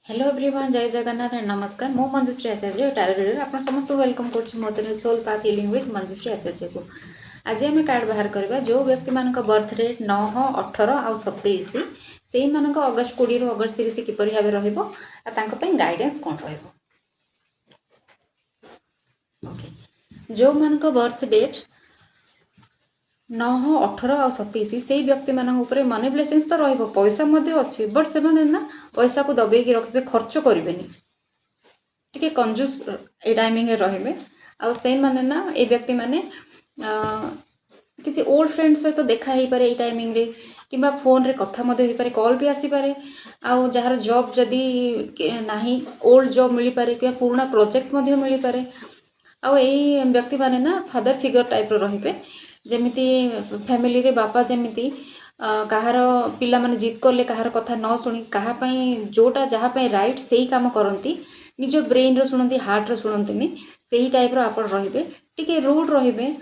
Hello everyone, जय Jagannath and नमस्कार। मु मंजुश्री आचार्य टायर आप समस्त वेलकम कर soul path healing with Manjushree Acharya को। आज आम कार्ड बाहर करवा जो व्यक्ति मान बर्थ डेट 9, 18 आउ 27 से मानक अगस्ट 20 रु अगस्ट 30 किपर भाव गाइडेंस कौन ओके। जो मानक बर्थ डेट 9, 18 और 27 से व्यक्ति मान मनी ब्लेसिंग्स तो रही पैसा अच्छी बट से ना पैसा को दबेकी रखिए, खर्च करेंगे टी कंजूस ए टाइमिंग रे आने ना ये व्यक्ति मैंने किसी ओल्ड फ्रेंड सहित देखा हो पारे ये टाइमिंग रे कि फोन रे कथा पारे, कॉल भी आसीपारे। आउ जार जॉब जदि ना ओल्ड जॉब मिल पारे कि पुराना प्रोजेक्ट मिल पारे। आउ यही व्यक्ति माने ना फादर फिगर टाइप रे जमीती फैमिली रे बापा जमीती कहार पिला माने जिद करले कहार कथा न शुणी कहापाई जोटा जहाँपाई राइट से ही काम करती, निज ब्रेन रो शुणती, हार्ट रो शुणती, से टाइप रो आप रे टी रूड रे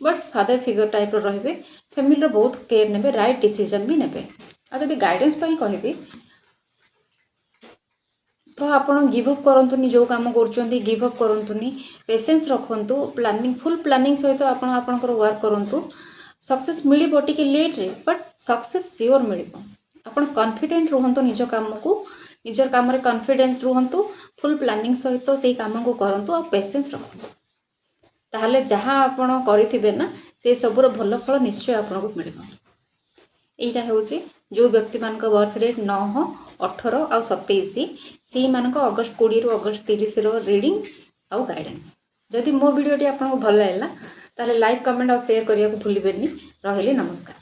बट फादर फिगर टाइप रे फैमिली रो बहुत केयर ने, राइट डिसीजन भी ने। आदि गाइडेंस कहि तो आपण गिव अप करंतुनी, जो काम करछंती गिव अप करंतुनी, पेशेंस रखंतु, प्लानिंग फुल प्लानिंग सहित आपण आपनकर वर्क करंतु। सक्सेस मिलिबो टिके लेट रे बट सक्सेस सियोर मिलिबो। आपण कॉन्फिडेंट रहंतु निज काम को, निजर काम रे कॉन्फिडेंस रहंतु, फुल प्लानिंग सहित सेही काम को करंतु और पेशेंस रखंतु। ताहले जहां आपण करिथिबे ना से सबुर भल फल निश्चय आपनको मिलिबो। एटा होउची जो व्यक्ति मान बर्थ डेट 9, 18 और 27 से मानक अगस्ट 20 रु अगस्ट 30 रीडिंग आउ गाइडेंस। जदि मो वीडियोटी आपको भल लगा ताले लाइक, कमेंट और शेयर करने को भूलिबेनी। रहिले नमस्कार।